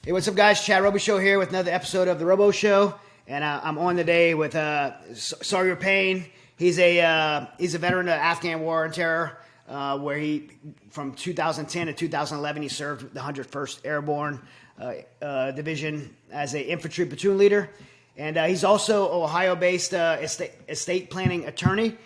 Hey, what's up, guys? Chad Robo Show here with another episode of the Robo Show, and I'm on today with Sayre Payne. He's a veteran of the Afghan War and Terror, where he from 2010 to 2011 he served the 101st Airborne Division as an infantry platoon leader, and he's also Ohio-based estate planning attorney,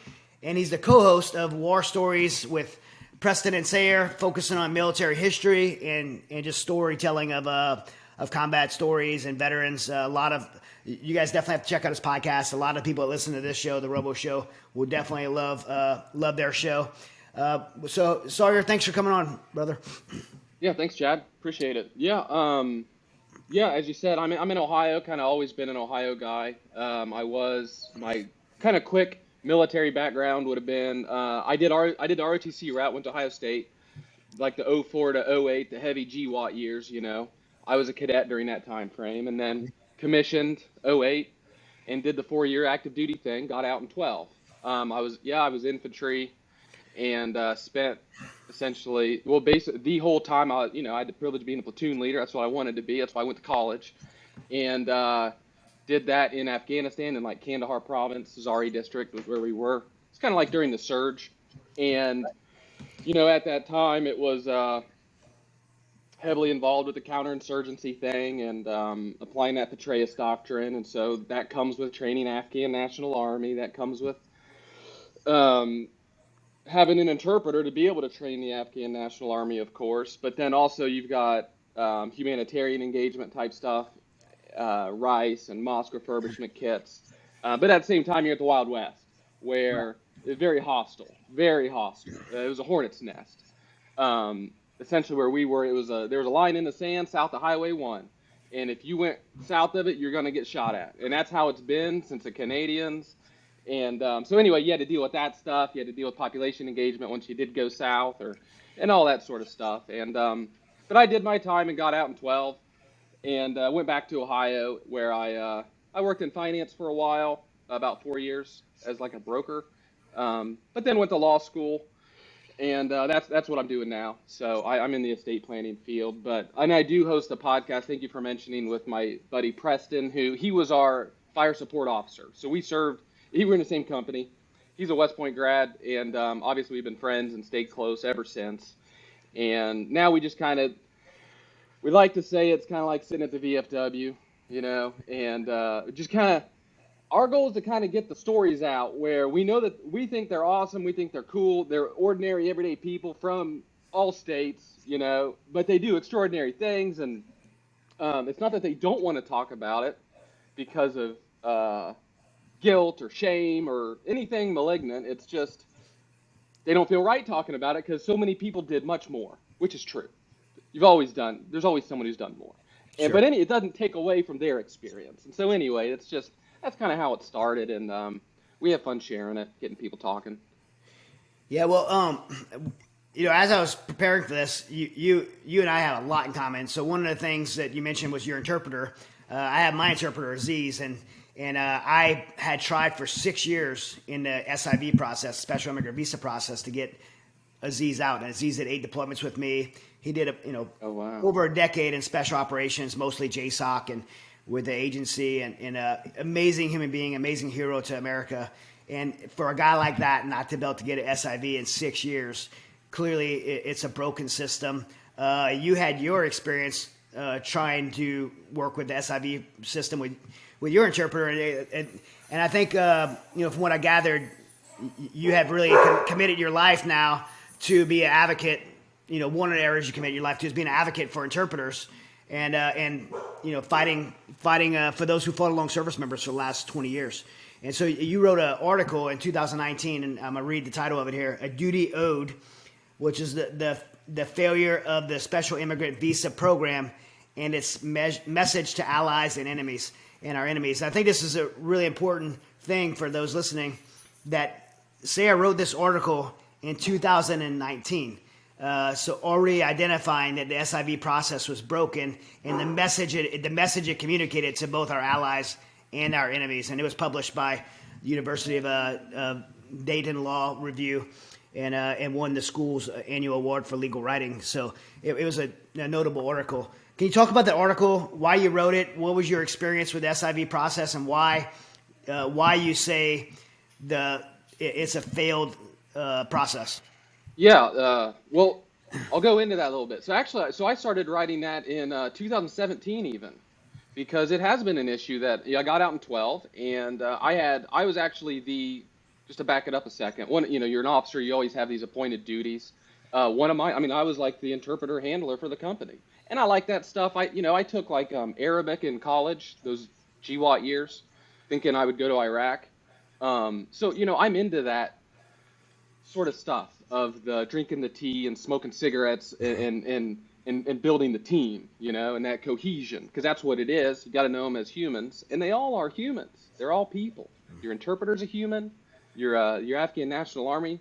and he's the co-host of War Stories with Preston and Sayre, focusing on military history and just storytelling of combat stories and veterans. A lot of you guys definitely have to check out his podcast. A lot of people that listen to this show, the Robo Show, will definitely love their show. So Sayre, thanks for coming on, brother. Yeah, thanks, Chad. Appreciate it. Yeah, as you said, I'm in Ohio. Kind of always been an Ohio guy. My kind of quick military background would have been I did the ROTC route, went to Ohio State, like the 04 to 08, the heavy GWAT years. I was a cadet during that time frame, and then commissioned 08 and did the 4-year active duty thing. Got out in 12. I was infantry and spent essentially basically the whole time I had the privilege of being a platoon leader. That's what I wanted to be. That's why I went to college, and did that in Afghanistan in like Kandahar province. Zari district was where we were. It's kind of like during the surge, and at that time it was heavily involved with the counterinsurgency thing and applying that Petraeus doctrine, and so that comes with training Afghan National Army. That comes with having an interpreter to be able to train the Afghan National Army, of course, but then also you've got humanitarian engagement type stuff, rice and mosque refurbishment kits. But at the same time, you're at the Wild West, where it's very hostile, very hostile. It was a hornet's nest. Essentially where we were, there was a line in the sand south of Highway 1. And if you went south of it, you're going to get shot at. And that's how it's been since the Canadians. And so anyway, you had to deal with that stuff. You had to deal with population engagement once you did go south and all that sort of stuff. And but I did my time and got out in 12 and went back to Ohio, where I worked in finance for a while, about 4 years as like a broker, but then went to law school. And that's what I'm doing now. So I'm in the estate planning field, and I do host a podcast. Thank you for mentioning, with my buddy Preston, he was our fire support officer. So we were in the same company. He's a West Point grad, and obviously we've been friends and stayed close ever since. And now we just we like to say it's kind of like sitting at the VFW, and just kind of. Our goal is to kind of get the stories out where we know that we think they're awesome, we think they're cool, they're ordinary, everyday people from all states, but they do extraordinary things, and it's not that they don't want to talk about it because of guilt or shame or anything malignant. It's just they don't feel right talking about it because so many people did much more, which is true. There's always someone who's done more. Sure. But it doesn't take away from their experience. And so anyway, that's kind of how it started, and we have fun sharing it, getting people talking. Yeah, well, as I was preparing for this, you and I have a lot in common. So one of the things that you mentioned was your interpreter. I have my interpreter, Aziz, and I had tried for 6 years in the SIV process, Special Immigrant Visa process, to get Aziz out. And Aziz did 8 deployments with me. He did over a decade in special operations, mostly JSOC and with the agency, and amazing human being, amazing hero to America. And for a guy like that not to be able to get an SIV in 6 years, clearly it's a broken system. You had your experience trying to work with the SIV system with your interpreter, and I think from what I gathered, you have really committed your life now to be an advocate. One of the areas you commit your life to is being an advocate for interpreters. And fighting for those who fought along service members for the last 20 years. And so you wrote an article in 2019, and I'm going to read the title of it here, A Duty Owed, which is the failure of the Special Immigrant Visa Program and its message to allies and enemies and our enemies. I think this is a really important thing for those listening, that Sayre wrote this article in 2019. So already identifying that the SIV process was broken, and the message it communicated to both our allies and our enemies, and it was published by the University of Dayton Law Review. and won the school's annual award for legal writing. So it was a notable article. Can you talk about that article? Why you wrote it? What was your experience with the SIV process, and why you say it's a failed process? Yeah, well, I'll go into that a little bit. So actually, I started writing that in 2017 even, because it has been an issue that I got out in 12, and I was actually just to back it up a second. You're an officer, you always have these appointed duties. I was like the interpreter handler for the company, and I like that stuff. I took like Arabic in college, those GWAT years, thinking I would go to Iraq. I'm into that sort of stuff of the drinking the tea and smoking cigarettes and building the team, and that cohesion, because that's what it is. You got to know them as humans, and they all are humans. They're all people. Your interpreter's a human. Your Afghan National Army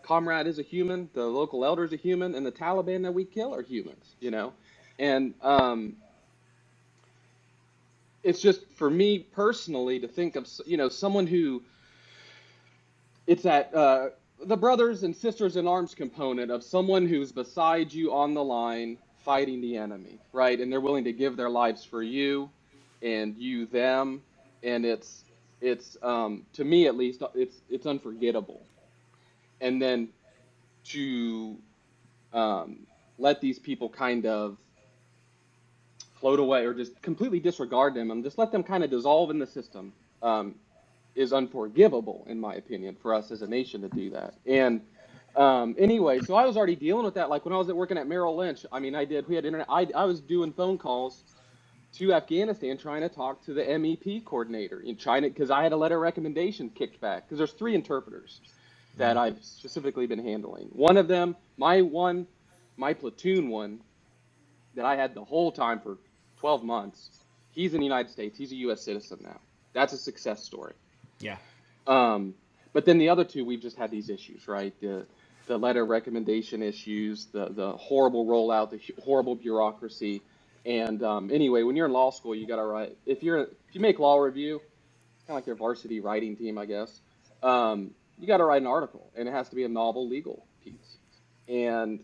comrade is a human. The local elder's a human, and the Taliban that we kill are humans. And it's just for me personally to think of someone who it's that the brothers and sisters in arms component of someone who's beside you on the line fighting the enemy, right? And they're willing to give their lives for you and you them, and it's to me at least it's unforgettable. And then to let these people kind of float away or just completely disregard them and just let them kind of dissolve in the system is unforgivable, in my opinion, for us as a nation to do that. And anyway, so I was already dealing with that. Like when I was working at Merrill Lynch, we had internet. I was doing phone calls to Afghanistan trying to talk to the MEP coordinator in China because I had a letter of recommendation kicked back because there's 3 interpreters that I've specifically been handling. One of them, my platoon one that I had the whole time for 12 months, he's in the United States. He's a U.S. citizen now. That's a success story. Yeah. But then the other 2, we've just had these issues, right? The letter of recommendation issues, the horrible rollout, the horrible bureaucracy. And anyway, when you're in law school, you got to write. If you make law review, kind of like your varsity writing team, I guess. You got to write an article, and it has to be a novel legal piece. And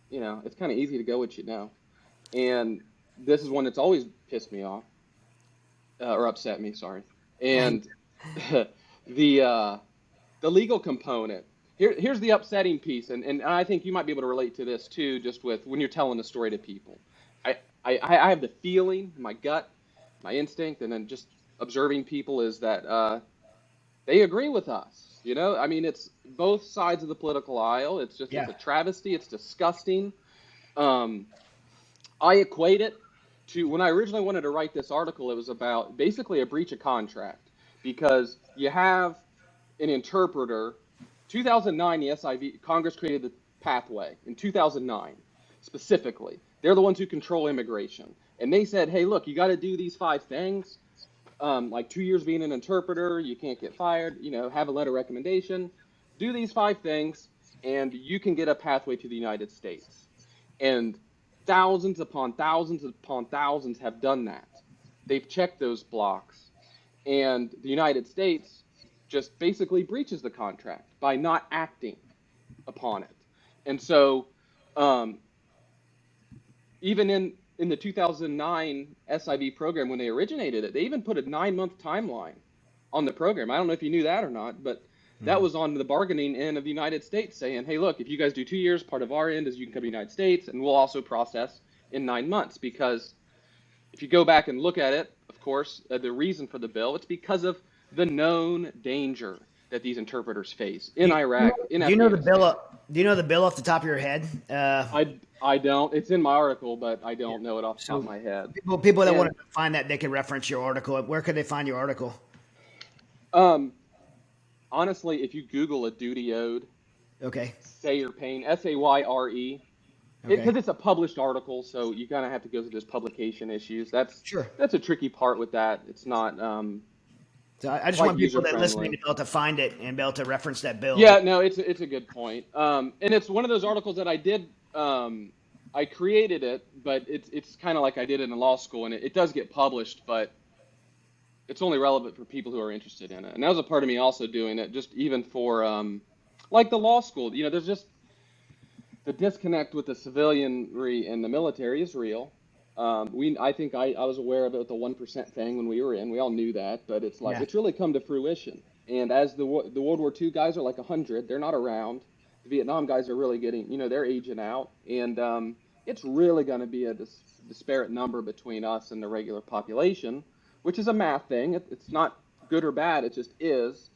it's kind of easy to go what you know. And this is one that's always pissed me off, or upset me. Sorry. And the legal component. Here's the upsetting piece, and I think you might be able to relate to this too, just with when you're telling a story to people. I have the feeling, my gut, my instinct, and then just observing people is that they agree with us. It's both sides of the political aisle. It's just It's a travesty. It's disgusting. I equate it to when I originally wanted to write this article. It was about basically a breach of contract because you have an interpreter. 2009, the SIV Congress created the pathway in 2009 specifically. They're the ones who control immigration, and they said, "Hey, look, you got to do these 5 things." Like 2 years being an interpreter, you can't get fired, have a letter of recommendation, do these 5 things, and you can get a pathway to the United States. And thousands upon thousands upon thousands have done that. They've checked those blocks, and the United States just basically breaches the contract by not acting upon it. And so even in the 2009 SIV program, when they originated it, they even put a 9-month timeline on the program. I don't know if you knew that or not, but that was on the bargaining end of the United States saying, hey, look, if you guys do 2 years, part of our end is you can come to the United States, and we'll also process in 9 months. Because if you go back and look at it, of course, the reason for the bill, it's because of the known danger that these interpreters face in Iraq, in Afghanistan. Do you know the bill off the top of your head? I don't. It's in my article, but I don't know it off the top of my head. People that want to find that, they can reference your article. Where could they find your article? Honestly, if you Google a duty owed, okay, Sayre Payne, Sayre, because it's a published article, so you kind of have to go through those publication issues. That's a tricky part with that. It's not. So I just want people that listening to be able to find it and be able to reference that bill. Yeah, no, it's a good point. And it's one of those articles that I did. I created it, but it's kind of like I did it in law school, and it does get published, but it's only relevant for people who are interested in it. And that was a part of me also doing it, just even for Like the law school, there's just the disconnect with the civilianry and the military is real. I think I was aware of it with the 1% thing when we were in. We all knew that, but it's like Yeah, it's really come to fruition. And as the World War II guys are like 100, they're not around. The Vietnam guys are really getting, they're aging out, and it's really going to be a disparate number between us and the regular population, which is a math thing. It's not good or bad. It just is.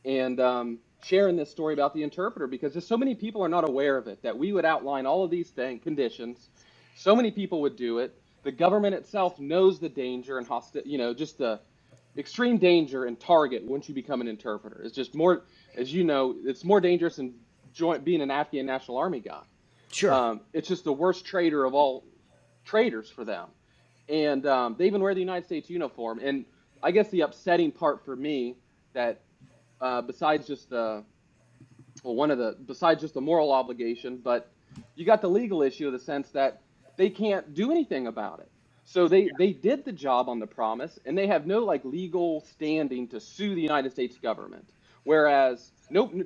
And sharing this story about the interpreter because just so many people are not aware of it, that we would outline all of these conditions. So many people would do it. The government itself knows the danger and just the extreme danger and target once you become an interpreter. It's just more, as you know, it's more dangerous than being an Afghan National Army guy. sure. It's just the worst traitor of all traitors for them. And they even wear the United States uniform. And I guess the upsetting part for me that besides just besides just the moral obligation, but you got the legal issue in the sense that they can't do anything about it. So they did the job on the promise, and they have no like legal standing to sue the United States government. Whereas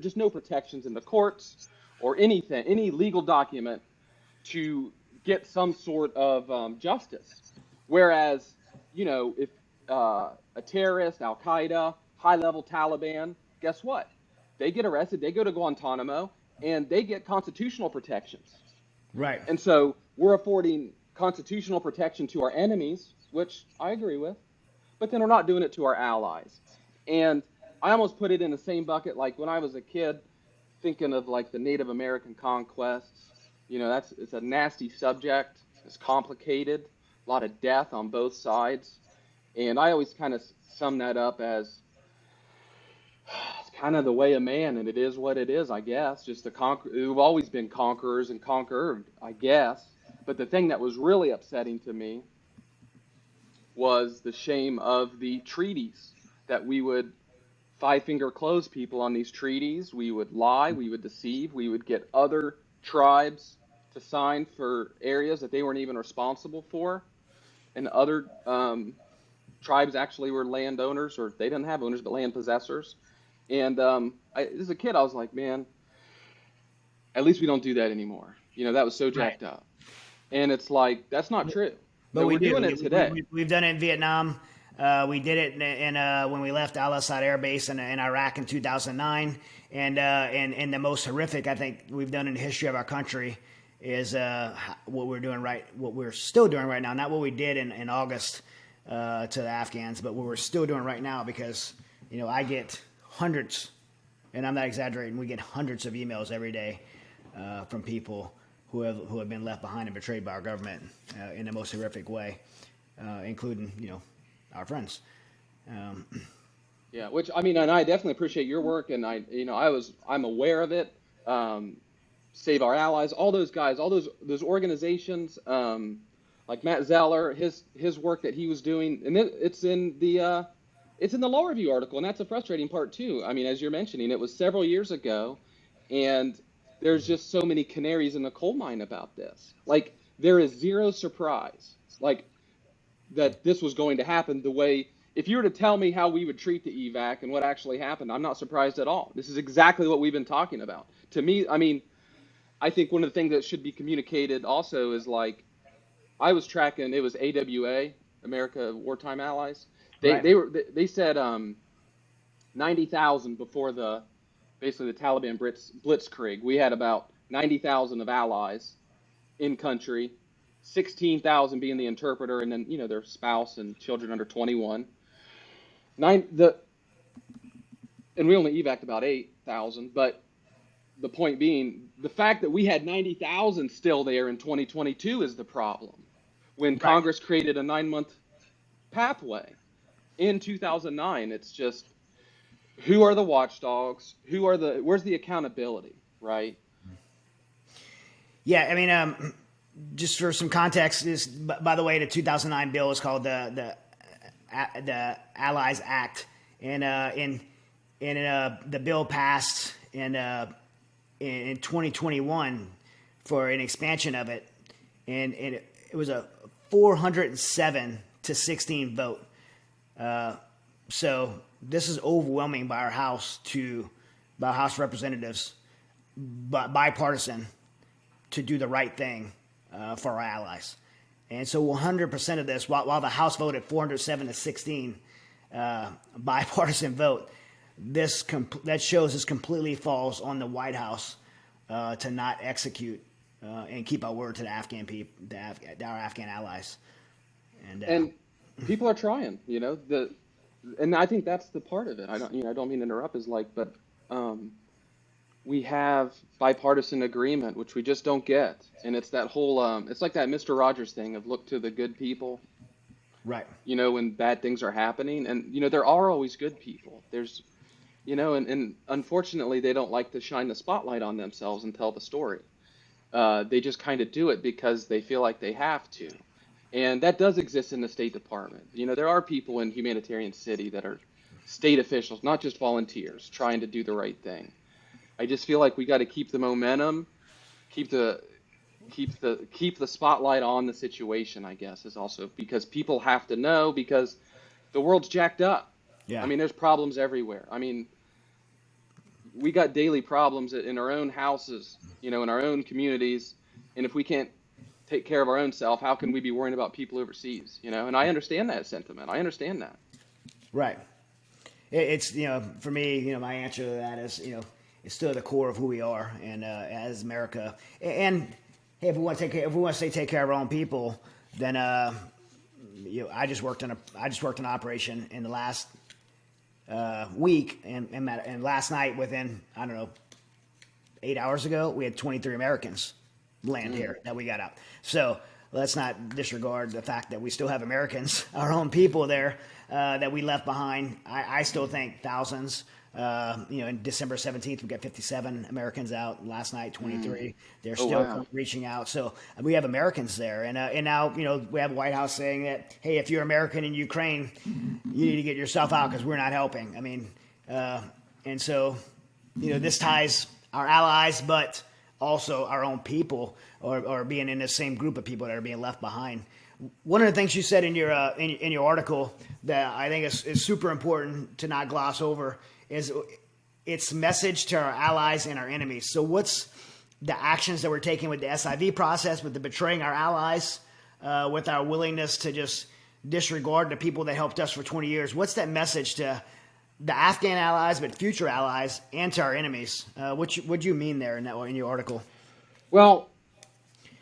just no protections in the courts or anything, any legal document to get some sort of justice. Whereas, if a terrorist, Al Qaeda, high level Taliban, guess what? They get arrested, they go to Guantanamo, and they get constitutional protections. Right. And so we're affording constitutional protection to our enemies, which I agree with, but then we're not doing it to our allies. And I almost put it in the same bucket like when I was a kid, thinking of like the Native American conquests. It's a nasty subject. It's complicated, a lot of death on both sides. And I always kind of sum that up as it's kind of the way of man, and it is what it is, I guess. Just the we've always been conquerors and conquered, I guess. But the thing that was really upsetting to me was the shame of the treaties that we would five-finger close people on these treaties. We would lie, we would deceive, we would get other tribes to sign for areas that they weren't even responsible for, and other tribes actually were landowners, or they didn't have owners, but land possessors. And as a kid, I was like, man, at least we don't do that anymore. That was so Right. jacked up. And it's like, that's not true. But But we we're do. doing it today. We've done it in Vietnam. We did it when we left Al Assad Air Base in Iraq in 2009. And the most horrific I think we've done in the history of our country is what we're still doing right now. Not what we did in August to the Afghans, but what we're still doing right now because I get hundreds, and I'm not exaggerating. We get hundreds of emails every day from people who have been left behind and betrayed by our government in the most horrific way, including our friends. Yeah, which I mean, and I definitely appreciate your work, and I'm aware of it. Save Our Allies, all those guys, all those organizations, like Matt Zeller, his work that he was doing, and it's in the law review article, and that's a frustrating part too. I mean, as you're mentioning, it was several years ago, and there's just so many canaries in the coal mine about this. Like there is zero surprise, like that this was going to happen the way. If you were to tell me how we would treat the evac and what actually happened, I'm not surprised at all. This is exactly what we've been talking about. To me, I mean, I think one of the things that should be communicated also is like I was tracking. It was AWA, America Wartime Allies. Right. They said 90,000 before basically the Taliban blitzkrieg. We had about 90,000 of allies in country, 16,000 being the interpreter, and then their spouse and children under 21. And we only evac'd about 8,000, but the point being, the fact that we had 90,000 still there in 2022 is the problem. When Right. Congress created a 9-month pathway in 2009, it's just who are the watchdogs? Where's the accountability, right? Yeah, I mean, just for some context, by the way, the 2009 bill is called the Allies Act, and the bill passed in 2021 for an expansion of it, and it was a 407 to 16 vote. So this is overwhelming by our House Representatives but bipartisan to do the right thing for our allies. And so 100% of this, while the House voted 407-16 bipartisan vote, that shows this completely falls on the White House to not execute and keep our word to the Afghan people, our Afghan allies. And people are trying, and I think that's the part of it. I don't mean to interrupt, but we have bipartisan agreement, which we just don't get. And it's that whole, it's like that Mr. Rogers thing of look to the good people, right? When bad things are happening. And, there are always good people. There's, and unfortunately, they don't like to shine the spotlight on themselves and tell the story. They just kind of do it because they feel like they have to. And that does exist in the State Department. There are people in Humanitarian City that are state officials, not just volunteers, trying to do the right thing. I just feel like we got to keep the momentum, keep the spotlight on the situation, I guess, is also because people have to know, because the world's jacked up. Yeah. I mean, there's problems everywhere. I mean, we got daily problems in our own houses, in our own communities. And if we can't take care of our own self, how can we be worrying about people overseas? And I understand that sentiment. I understand that. Right. It's, for me, my answer to that is, it's still the core of who we are, and as America. And hey, if we want to take care of our own people, then I just worked an operation in the last week, and last night, within 8 hours ago, we had 23 Americans land here that we got out. So let's not disregard the fact that we still have Americans, our own people there that we left behind. I still think thousands. In December 17th, we got 57 Americans out. Last night, 23. They're still reaching out. So we have Americans there. And now, we have White House saying that, hey, if you're American in Ukraine, you need to get yourself out because we're not helping. I mean, and so, this ties our allies, but also our own people or being in the same group of people that are being left behind. One of the things you said in your in your article that I think is super important to not gloss over is its message to our allies and our enemies. So what's the actions that we're taking with the SIV process, with the betraying our allies, with our willingness to just disregard the people that helped us for 20 years? What's that message to the Afghan allies, but future allies, and to our enemies? What do you mean there in your article? Well,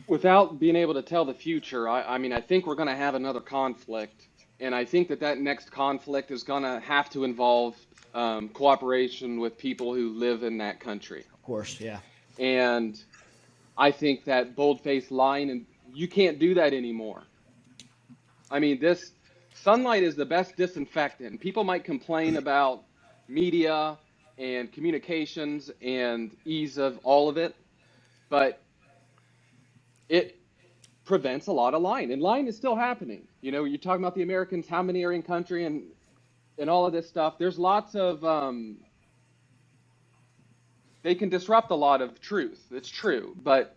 without being able to tell the future, I think we're going to have another conflict. And I think that next conflict is going to have to involve cooperation with people who live in that country. Of course, yeah. And I think that bold-faced lying, and you can't do that anymore. I mean, this sunlight is the best disinfectant. People might complain about media and communications and ease of all of it, but it prevents a lot of lying. And lying is still happening. You're talking about the Americans, how many are in country, and all of this stuff. There's lots of, they can disrupt a lot of truth. It's true, but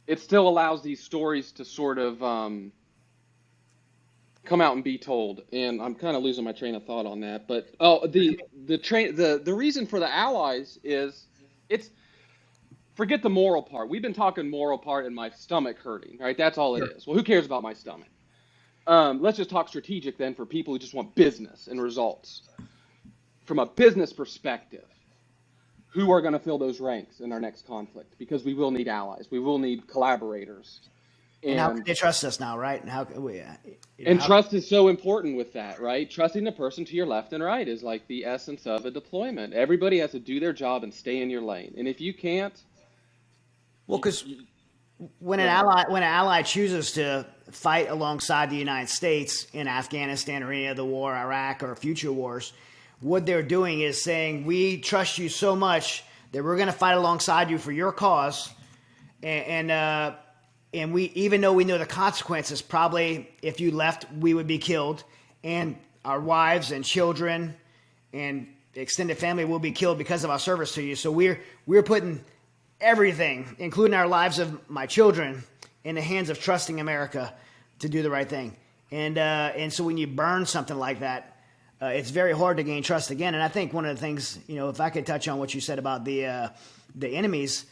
it still allows these stories to sort of come out and be told. And I'm kind of losing my train of thought on that. But the reason for the allies is forget the moral part. We've been talking moral part and my stomach hurting, right? That's all it is. Well, who cares about my stomach? Let's just talk strategic then for people who just want business and results. From a business perspective, who are going to fill those ranks in our next conflict? Because we will need allies. We will need collaborators. And how can they trust us now, right? And how can we? Trust is so important with that, right? Trusting the person to your left and right is like the essence of a deployment. Everybody has to do their job and stay in your lane. And if you can't, because when an ally chooses to fight alongside the United States in Afghanistan or any other war, Iraq or future wars, what they're doing is saying, we trust you so much that we're going to fight alongside you for your cause. And we, even though we know the consequences, probably if you left, we would be killed, and our wives and children and extended family will be killed because of our service to you. So we're putting everything, including our lives of my children, in the hands of trusting America to do the right thing. And so when you burn something like that, it's very hard to gain trust again. And I think one of the things, if I could touch on what you said about the enemies,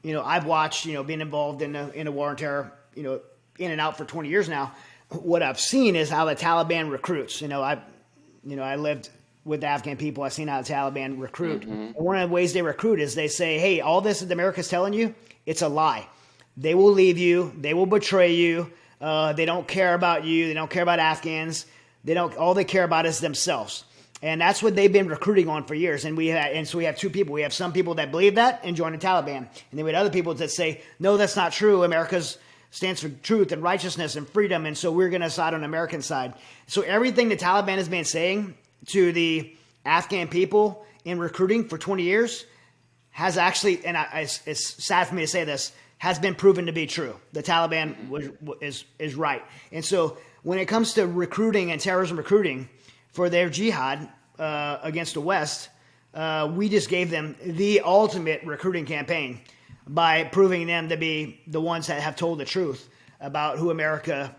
I've watched, being involved in the war on terror, in and out for 20 years now. What I've seen is how the Taliban recruits. I lived with the Afghan people. I've seen how the Taliban recruit. Mm-hmm. And one of the ways they recruit is they say, hey, all this that America's telling you, it's a lie. They will leave you. They will betray you. They don't care about you. They don't care about Afghans. All they care about is themselves. And that's what they've been recruiting on for years. And so we have two people. We have some people that believe that and join the Taliban. And then we have other people that say, no, that's not true. America's stands for truth and righteousness and freedom. And so we're going to side on the American side. So everything the Taliban has been saying to the Afghan people in recruiting for 20 years has actually, and it's sad for me to say this, has been proven to be true. The Taliban is right. And so when it comes to recruiting and terrorism recruiting for their jihad against the West, we just gave them the ultimate recruiting campaign by proving them to be the ones that have told the truth about who America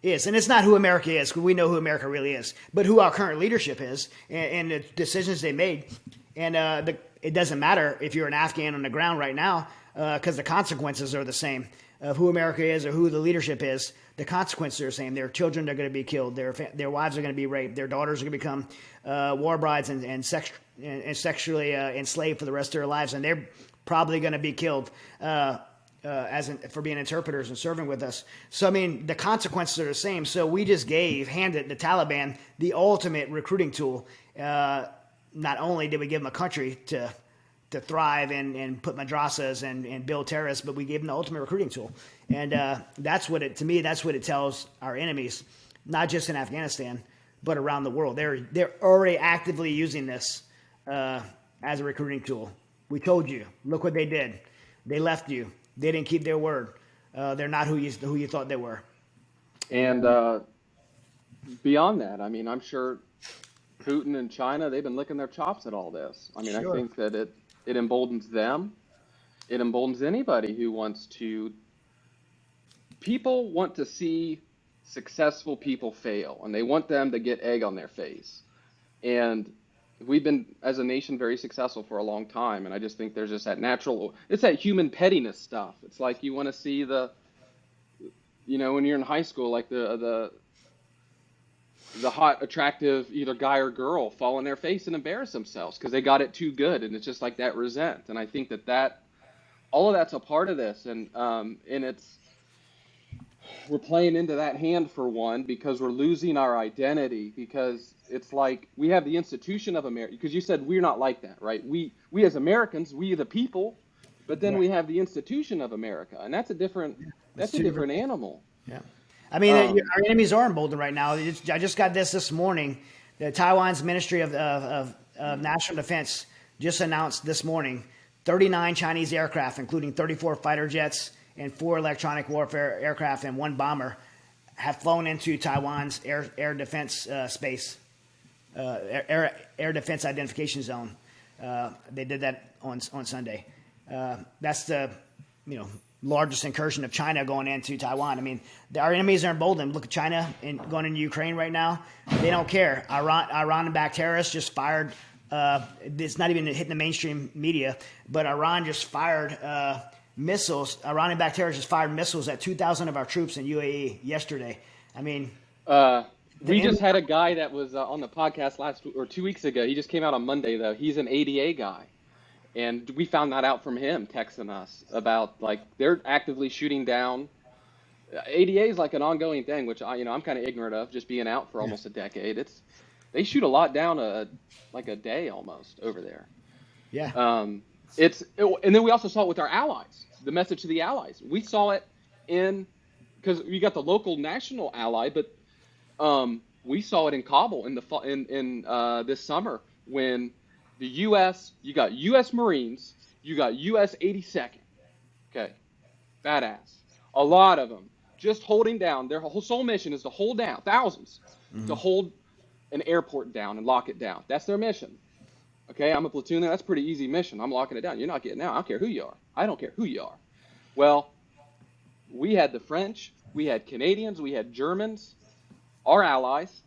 is. And it's not who America is, because we know who America really is, but who our current leadership is and the decisions they made. And it doesn't matter if you're an Afghan on the ground right now, because the consequences are the same of who America is or who the leadership is. The consequences are the same. Their children are going to be killed. Their wives are going to be raped. Their daughters are going to become war brides and sexually enslaved for the rest of their lives. And they're probably going to be killed for being interpreters and serving with us. So, I mean, the consequences are the same. So we just handed the Taliban the ultimate recruiting tool. Not only did we give them a country to thrive and put madrasas and build terrorists, but we gave them the ultimate recruiting tool. And that's what it tells our enemies, not just in Afghanistan, but around the world. They're already actively using this as a recruiting tool. We told you, look what they did. They left you. They didn't keep their word. They're not who you thought they were. And beyond that, I mean, I'm sure Putin and China, they've been licking their chops at all this. I mean, sure. I think that it emboldens them. It emboldens anybody who wants to. People want to see successful people fail, and they want them to get egg on their face. And we've been, as a nation, very successful for a long time. And I just think there's just it's that human pettiness stuff. It's like you want to see when you're in high school, like the hot, attractive either guy or girl fall on their face and embarrass themselves because they got it too good, and it's just like that resent. And I think that all of that's a part of this, and we're playing into that hand for one because we're losing our identity, because it's like we have the institution of America, because you said we're not like that, right? We as Americans, we the people, but then we have the institution of America, and that's a different animal. Yeah. I mean, our enemies are emboldened right now. I just got this morning. The Taiwan's Ministry of National Defense just announced this morning 39 Chinese aircraft, including 34 fighter jets and 4 electronic warfare aircraft and 1 bomber, have flown into Taiwan's air defense space, air defense identification zone. They did that on Sunday. That's the largest incursion of China going into Taiwan. I mean, our enemies are emboldened. Look at China going into Ukraine right now. They don't care. Iran-backed terrorists just fired. It's not even hitting the mainstream media, but Iran just fired missiles. Iranian-backed terrorists just fired missiles at 2,000 of our troops in UAE yesterday. I mean, we just had a guy that was on the podcast 2 weeks ago. He just came out on Monday, though. He's an ADA guy. And we found that out from him texting us about, like, they're actively shooting down. ADA is like an ongoing thing, which I'm kind of ignorant of, just being out for almost a decade. They shoot a lot down like a day almost over there. Yeah. And then we also saw it with our allies. The message to the allies. We saw it because you got the local national ally, but we saw it in Kabul in this summer when the U.S. You got U.S. Marines, you got U.S. 82nd. Okay, badass. A lot of them just holding down. Their whole sole mission is to hold down thousands, to hold an airport down and lock it down. That's their mission. Okay, I'm a platoon there. That's a pretty easy mission. I'm locking it down. You're not getting out. I don't care who you are. I don't care who you are. Well, we had the French, we had Canadians, we had Germans, our allies,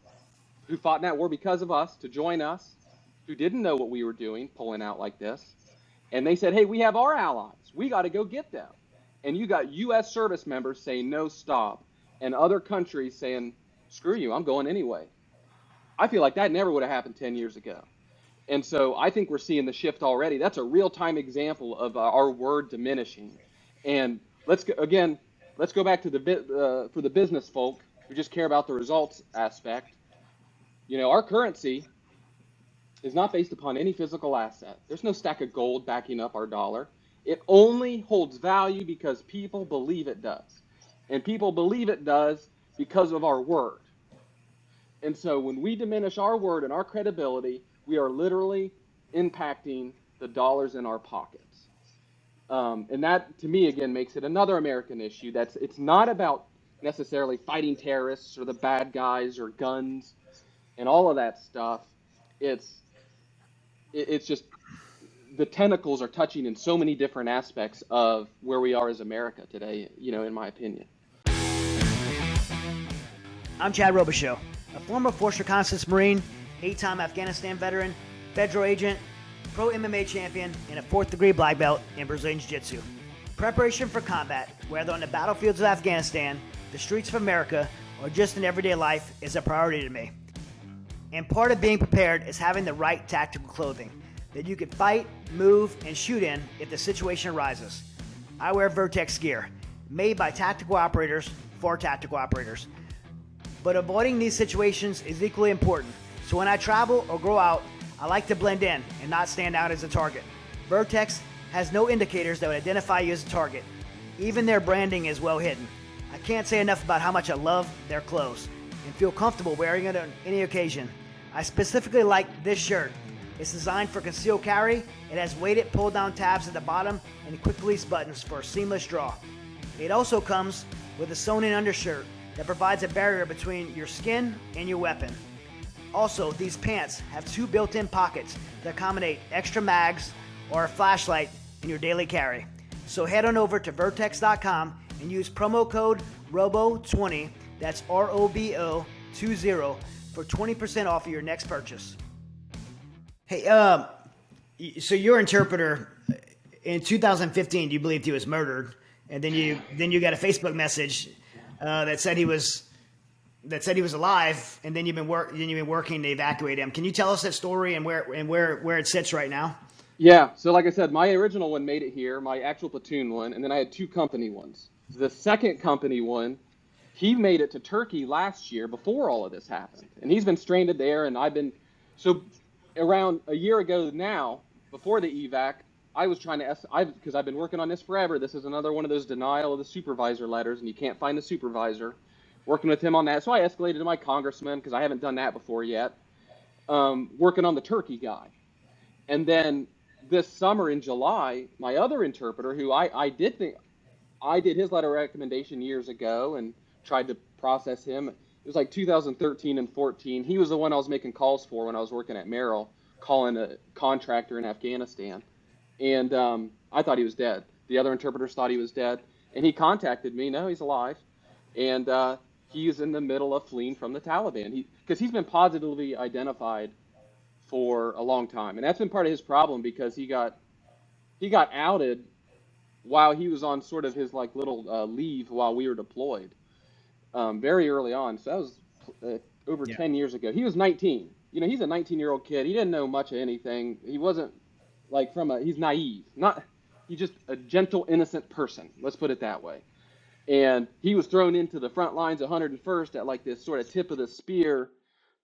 who fought in that war because of us to join us, who didn't know what we were doing, pulling out like this. And they said, hey, we have our allies. We got to go get them. And you got U.S. service members saying, no, stop. And other countries saying, screw you, I'm going anyway. I feel like that never would have happened 10 years ago. And so I think we're seeing the shift already. That's a real-time example of our word diminishing. And let's go back to for the business folk who just care about the results aspect. You know, our currency is not based upon any physical asset. There's no stack of gold backing up our dollar. It only holds value because people believe it does. And people believe it does because of our word. And so when we diminish our word and our credibility, we are literally impacting the dollars in our pockets. And that, to me, again, makes it another American issue. It's not about necessarily fighting terrorists or the bad guys or guns and all of that stuff. It's just the tentacles are touching in so many different aspects of where we are as America today, you know, in my opinion. I'm Chad Robichaux, a former Force Reconnaissance Marine, 8-time Afghanistan veteran, federal agent, pro MMA champion, and a 4th degree black belt in Brazilian Jiu-Jitsu. Preparation for combat, whether on the battlefields of Afghanistan, the streets of America, or just in everyday life, is a priority to me. And part of being prepared is having the right tactical clothing that you can fight, move, and shoot in if the situation arises. I wear Vertex gear, made by tactical operators for tactical operators. But avoiding these situations is equally important. So when I travel or go out, I like to blend in and not stand out as a target. Vertex has no indicators that would identify you as a target. Even their branding is well hidden. I can't say enough about how much I love their clothes and feel comfortable wearing it on any occasion. I specifically like this shirt. It's designed for concealed carry. It has weighted pull-down tabs at the bottom and quick release buttons for a seamless draw. It also comes with a sewn-in undershirt that provides a barrier between your skin and your weapon. Also, these pants have 2 built-in pockets that accommodate extra mags or a flashlight in your daily carry. So head on over to Vertex.com and use promo code ROBO20, that's ROBO20, for 20% off of your next purchase. Hey, so your interpreter in 2015, you believed he was murdered, and then you got a Facebook message that said he was alive, and then you've been working to evacuate him. Can you tell us that story and where it sits right now? Yeah, so like I said, my original one made it here, my actual platoon one, and then I had 2 company ones. The second company one, he made it to Turkey last year before all of this happened, and he's been stranded there, and so around a year ago now, before the evac, I was trying to, because I've been working on this forever. This is another one of those denial of the supervisor letters, and you can't find the supervisor. Working with him on that. So I escalated to my congressman, because I haven't done that before yet, working on the Turkey guy. And then this summer in July, my other interpreter, who I did his letter of recommendation years ago and tried to process him. It was like 2013 and 14. He was the one I was making calls for when I was working at Merrill, calling a contractor in Afghanistan. And I thought he was dead. The other interpreters thought he was dead. And he contacted me. No, he's alive. And he is in the middle of fleeing from the Taliban. Because he's been positively identified for a long time. And that's been part of his problem, because he got outed while he was on sort of his like little leave while we were deployed. Very early on. So that was over 10 years ago. He was 19. You know, he's a 19-year-old kid. He didn't know much of anything. He wasn't like he's naive. He's just a gentle, innocent person. Let's put it that way. And he was thrown into the front lines of 101st at like this sort of tip of the spear,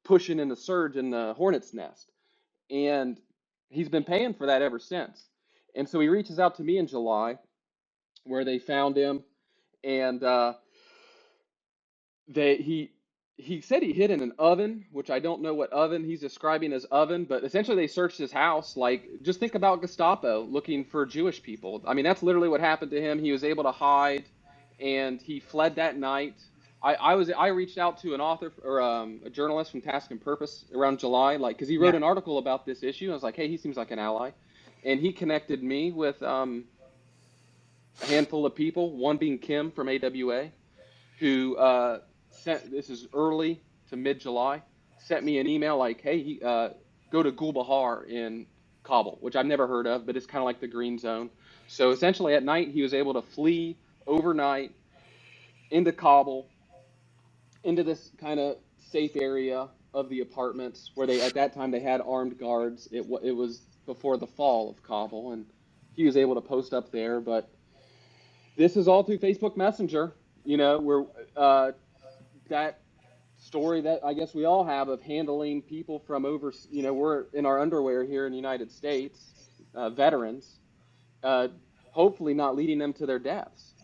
pushing in the surge in the hornet's nest. And he's been paying for that ever since. And so he reaches out to me in July, where they found him, and he said he hid in an oven, which I don't know what oven he's describing as oven, but essentially they searched his house. Like, just think about Gestapo looking for Jewish people. I mean, that's literally what happened to him. He was able to hide, and he fled that night. I reached out to an author or a journalist from Task and Purpose around July, like, because he wrote an article about this issue. I was like, hey, he seems like an ally, and he connected me with a handful of people, one being Kim from AWA, who this is early to mid-July, sent me an email like, hey, go to Gulbahar in Kabul, which I've never heard of, but it's kind of like the green zone. So essentially at night, he was able to flee overnight into Kabul, into this kind of safe area of the apartments where they, at that time, they had armed guards. It was before the fall of Kabul, and he was able to post up there. But this is all through Facebook Messenger, where that story that I guess we all have of handling people from we're in our underwear here in the United States, veterans, hopefully not leading them to their deaths,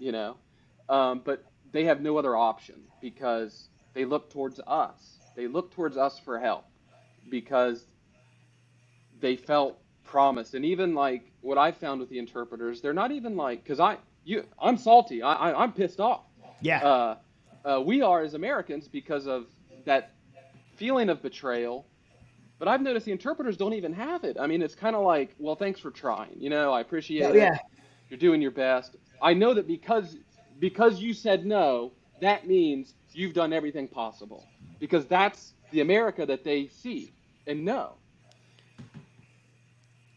but they have no other option because they look towards us. They look towards us for help because they felt promised. And even like what I found with the interpreters, they're not even like, because I'm salty. I'm pissed off. Yeah. We are as Americans because of that feeling of betrayal. But I've noticed the interpreters don't even have it. I mean, it's kind of like, well, thanks for trying. I appreciate it. Yeah. You're doing your best. I know that because you said no, that means you've done everything possible. Because that's the America that they see and know.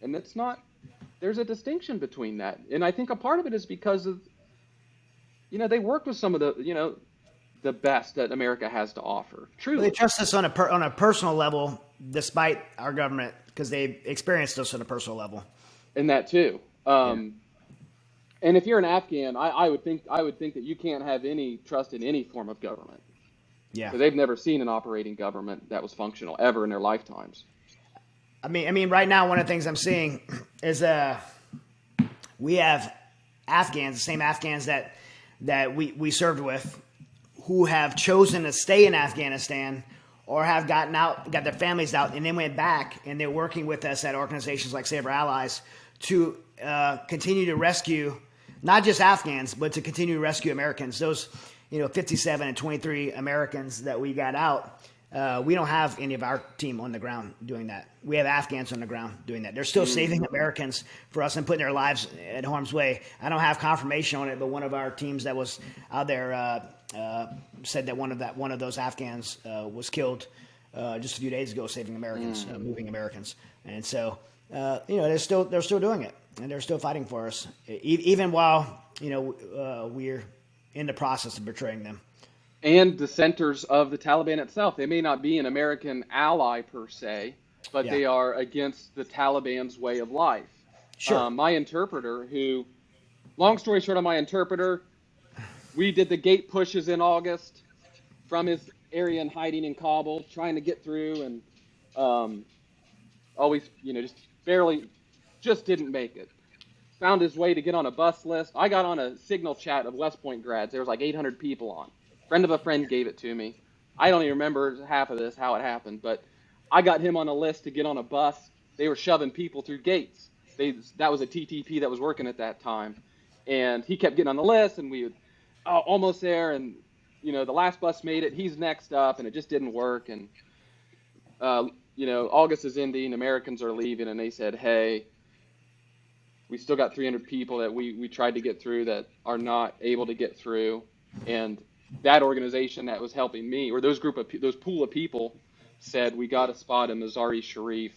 And it's not, there's a distinction between that. And I think a part of it is because of, they worked with some of the best that America has to offer. Truly. Well, they trust us on a personal level, despite our government, because they experienced us on a personal level. And that too. And if you're an Afghan, I would think that you can't have any trust in any form of government. Yeah. Because they've never seen an operating government that was functional ever in their lifetimes. I mean, right now, one of the things I'm seeing is we have Afghans, the same Afghans that we served with, who have chosen to stay in Afghanistan or have got their families out, and then went back, and they're working with us at organizations like Sayre Allies to continue to rescue not just Afghans, but to continue to rescue Americans. Those 57 and 23 Americans that we got out, we don't have any of our team on the ground doing that. We have Afghans on the ground doing that. They're still saving Americans for us and putting their lives in harm's way. I don't have confirmation on it, but one of our teams that was out there said that one of those Afghans was killed just a few days ago, saving Americans, moving Americans. And so, they're still doing it, and they're still fighting for us, even while we're in the process of betraying them. And dissenters of the Taliban itself. They may not be an American ally per se, but they are against the Taliban's way of life. Sure. My interpreter, long story short on my interpreter, we did the gate pushes in August from his area in hiding in Kabul, trying to get through, and always, just didn't make it. Found his way to get on a bus list. I got on a signal chat of West Point grads. There was like 800 people on. Friend of a friend gave it to me. I don't even remember half of this, how it happened, but I got him on a list to get on a bus. They were shoving people through gates. That was a TTP that was working at that time. And he kept getting on the list, and we would, almost there, and, the last bus made it. He's next up, and it just didn't work. And, August is ending, Americans are leaving, and they said, hey, we still got 300 people that we tried to get through that are not able to get through. And that organization that was helping me, or those pool of people, said, we got a spot in Mazar-e Sharif.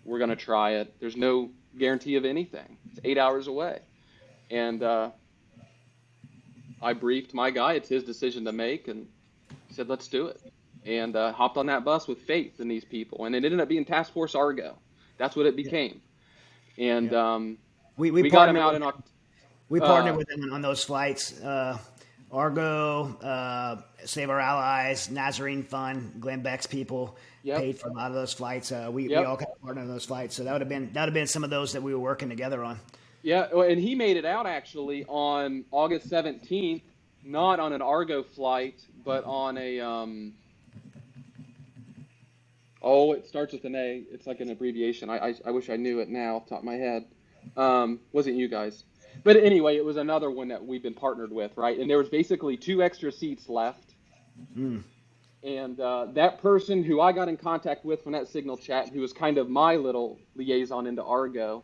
We're going to try it. There's no guarantee of anything. It's 8 hours away. And I briefed my guy. It's his decision to make, and said, let's do it. And hopped on that bus with faith in these people. And it ended up being Task Force Argo. That's what it became. And we got him out in October. We partnered with them on those flights. Argo, Save Our Allies, Nazarene Fund, Glenn Beck's people paid for a lot of those flights. We all kind of partnered on those flights, so that would have been some of those that we were working together on. Yeah, and he made it out actually on August 17th, not on an Argo flight, but on a it starts with an A. It's like an abbreviation. I wish I knew it now off the top of my head. Wasn't you guys? But anyway, it was another one that we've been partnered with, right? And there was basically 2 extra seats left. And that person who I got in contact with from that signal chat, who was kind of my little liaison into Argo,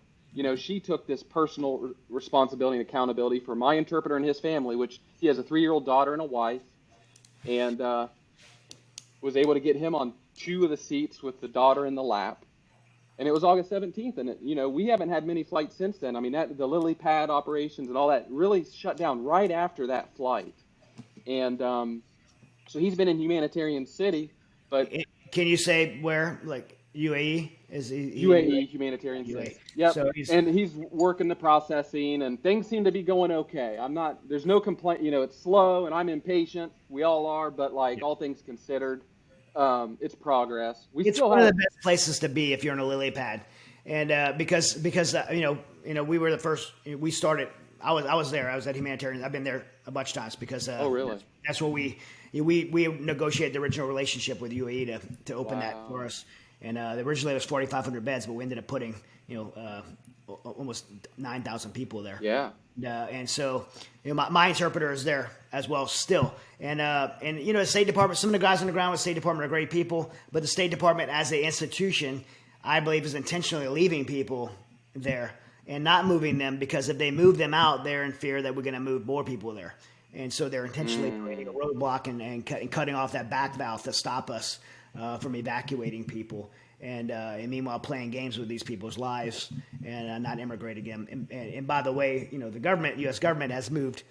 she took this personal responsibility and accountability for my interpreter and his family, which he has a 3-year-old daughter and a wife, and was able to get him on 2 of the seats with the daughter in the lap. And it was August 17th, and we haven't had many flights since then. I mean, the lily pad operations and all that really shut down right after that flight. And so he's been in Humanitarian City, but Can you say where, like UAE? Is he UAE Humanitarian UAE. City? Yep. So he's working the processing, and things seem to be going okay. There's no complaint. It's slow, and I'm impatient. We all are, but all things considered, it's progress. It's one of the best places to be if you're in a lily pad, and because we were the first. We started. I was there. I was at Humanitarian. I've been there a bunch of times because. Oh, really? That's where we negotiated the original relationship with UAE to open that for us. And originally it was 4,500 beds, but we ended up putting almost 9,000 people there. Yeah. And so my interpreter is there as well still. And the State Department, some of the guys on the ground with the State Department are great people, but the State Department as an institution, I believe, is intentionally leaving people there and not moving them, because if they move them out, they're in fear that we're going to move more people there. And so they're intentionally creating a roadblock and cutting off that back valve to stop us from evacuating people. And meanwhile, playing games with these people's lives and not immigrating them. And by the way, the U.S. government has moved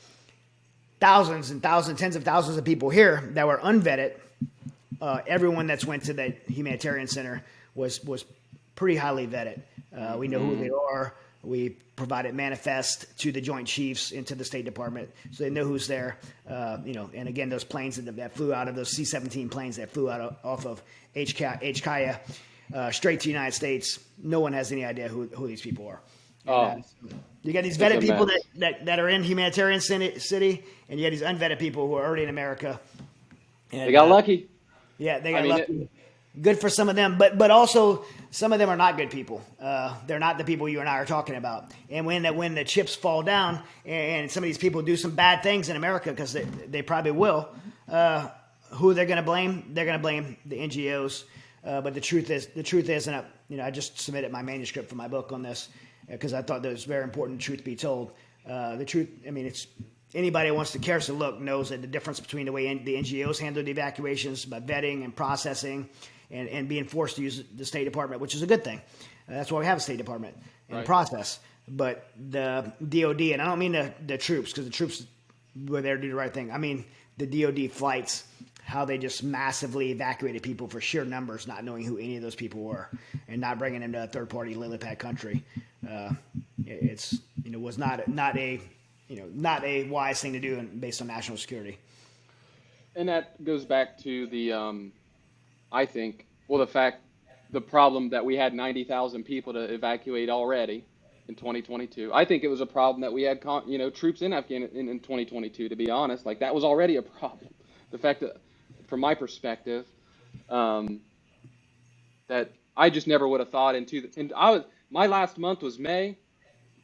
thousands and thousands, tens of thousands of people here that were unvetted. Everyone that's went to the humanitarian center was pretty highly vetted. We know who they are. We provided manifest to the Joint Chiefs and to the State Department, so they know who's there. And again, those planes that flew out of those C-17 planes that flew out off of HKIA straight to the United States. No one has any idea who these people are. You got these vetted people that are in humanitarian city, and you got these unvetted people who are already in America. And, they got lucky. Yeah, they got lucky. Good for some of them, but also some of them are not good people. They're not the people you and I are talking about. And when the chips fall down and some of these people do some bad things in America, because they probably will, who they're going to blame? They're going to blame the NGOs. But the truth is, and I just submitted my manuscript for my book on this because I thought that it was very important. Truth be told, the truth. I mean, it's. Anybody who wants to carefully look knows that the difference between the way the NGOs handle the evacuations by vetting and processing and being forced to use the State Department, which is a good thing. That's why we have a State Department and process. But the DOD, and I don't mean the troops, because the troops were there to do the right thing. I mean the DOD flights, how they just massively evacuated people for sheer numbers, not knowing who any of those people were, and not bringing them to a third-party lily pad country. Was not a wise thing to do based on national security. And that goes back to the problem that we had 90,000 people to evacuate already in 2022. I think it was a problem that we had, troops in Afghanistan in 2022, to be honest. That was already a problem. The fact that, from my perspective, that I just never would have thought my last month was May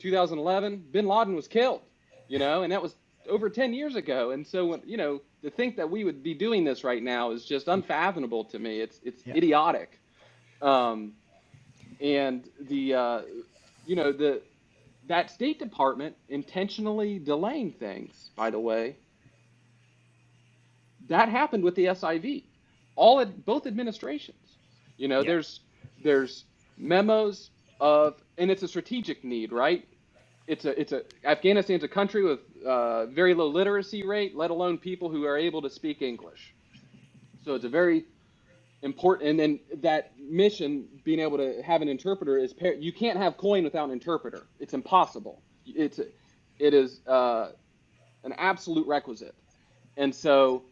2011. Bin Laden was killed. And that was over 10 years ago. And so, to think that we would be doing this right now is just unfathomable to me. It's idiotic. And that State Department intentionally delaying things, by the way, that happened with the SIV, both administrations. There's memos and it's a strategic need, right? Afghanistan's a country with very low literacy rate, let alone people who are able to speak English. So it's a very important, and then that mission, being able to have an interpreter, you can't have coin without an interpreter. It's impossible. It is an absolute requisite. And so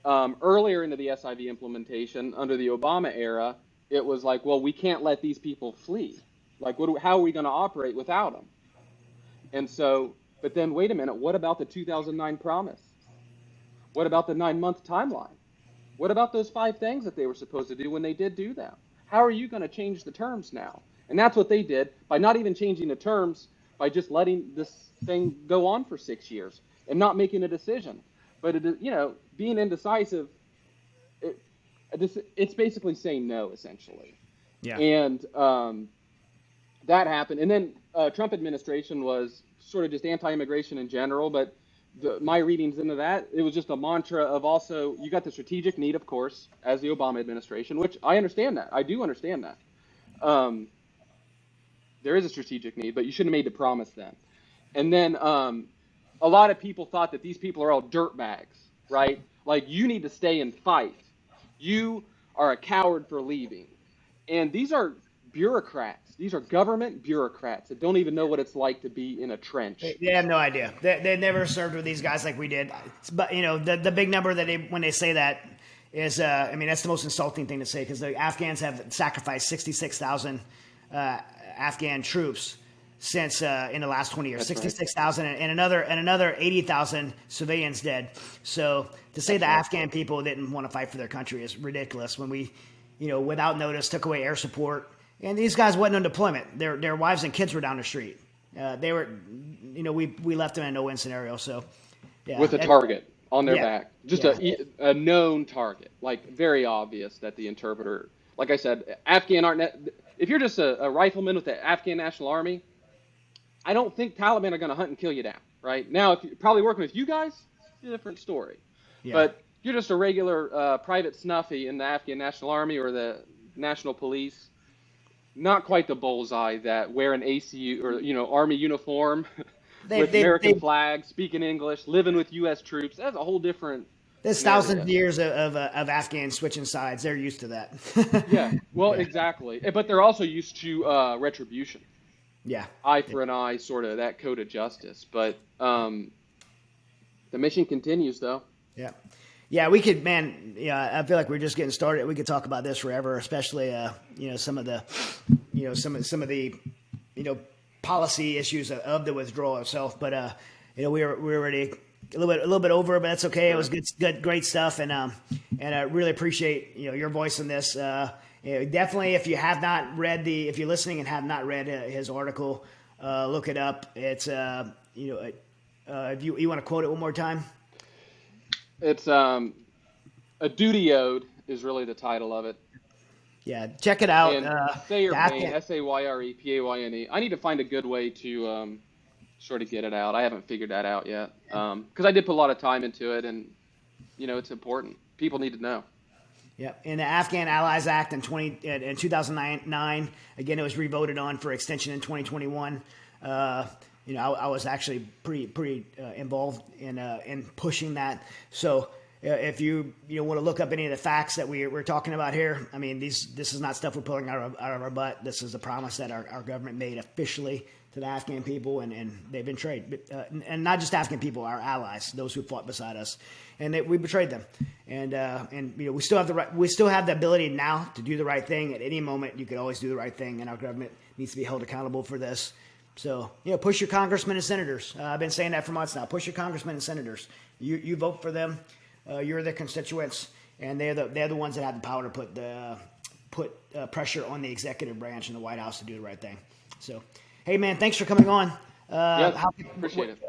earlier into the SIV implementation, under the Obama era, it was like, well, we can't let these people flee. How are we going to operate without them? And so, but then wait a minute, what about the 2009 promise? What about the 9-month timeline? What about those 5 things that they were supposed to do when they did do them? How are you going to change the terms now? And that's what they did by not even changing the terms, by just letting this thing go on for 6 years and not making a decision. But being indecisive, it's basically saying no, essentially. Yeah. And that happened. And then Trump administration was sort of just anti-immigration in general, but my readings into that, it was just a mantra of also, you got the strategic need, of course, as the Obama administration, which I understand that. I do understand that. There is a strategic need, but you shouldn't have made the promise then. And then a lot of people thought that these people are all dirtbags, right? Like, you need to stay and fight. You are a coward for leaving. And these are bureaucrats. These are government bureaucrats that don't even know what it's like to be in a trench. They have no idea. They never served with these guys like we did. But, the big number that when they say that is, that's the most insulting thing to say, because the Afghans have sacrificed 66,000 Afghan troops since in the last 20 years. 66,000 and another 80,000 civilians dead. So to say the Afghan people didn't want to fight for their country is ridiculous when we, without notice, took away air support. And these guys wasn't on deployment. Their wives and kids were down the street. They were, we left them in a no-win scenario. So, yeah. With a target on their back. Just a known target. Like, very obvious that the interpreter, like I said, if you're just a rifleman with the Afghan National Army, I don't think Taliban are going to hunt and kill you down, right? Now, if you're probably working with you guys, it's a different story. Yeah. But you're just a regular private snuffy in the Afghan National Army or the National Police. Not quite the bullseye that wear an ACU or Army uniform with American flags, speaking English, living with U.S. troops. That's a whole different. There's thousands of years of Afghans switching sides. They're used to that. Yeah, well, exactly. But they're also used to retribution. Yeah, eye for an eye, sort of that code of justice. But the mission continues, though. Yeah. Yeah, we could, man. Yeah, I feel like we're just getting started. We could talk about this forever, especially, some of the, some of the, policy issues of the withdrawal itself. But we're already a little bit over, but that's okay. It was good, great stuff, and I really appreciate your voice in this. Definitely, if you have not read if you're listening and have not read his article, look it up. It's if you want to quote it one more time. It's A Duty Ode is really the title of it. Yeah, check it out. And Sayre Payne, Sayre Payne. I need to find a good way to sort of get it out. I haven't figured that out yet because I did put a lot of time into it, and it's important. People need to know. Yeah, in the Afghan Allies Act in 2009, again, it was revoted on for extension in 2021. I was actually pretty involved in pushing that. So if you want to look up any of the facts that we're talking about here, I mean, this is not stuff we're pulling out of our butt. This is a promise that our government made officially to the Afghan people, and they've been betrayed. And not just Afghan people, our allies, those who fought beside us, and we betrayed them. And we still have the ability now to do the right thing. At any moment, you could always do the right thing, and our government needs to be held accountable for this. So, push your congressmen and senators. I've been saying that for months now. Push your congressmen and senators. You vote for them. You're their constituents, and they're the ones that have the power to put pressure on the executive branch and the White House to do the right thing. So, hey, man, thanks for coming on. Appreciate it.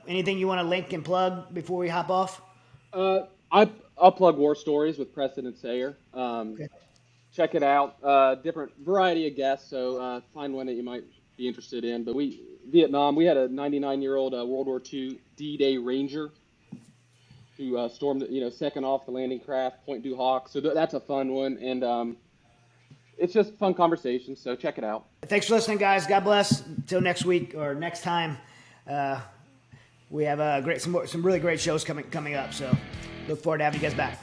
Anything you want to link and plug before we hop off? I'll plug War Stories with Preston and Sayre. Okay. Check it out. Different variety of guests, so find one that you might be interested in. But Vietnam, we had a 99-year-old World War II D-Day Ranger who stormed, second off the landing craft, Point Du Hoc. So that's a fun one, and it's just fun conversation. So check it out. Thanks for listening, guys. God bless. Until next week or next time, we have some really great shows coming up. So look forward to having you guys back.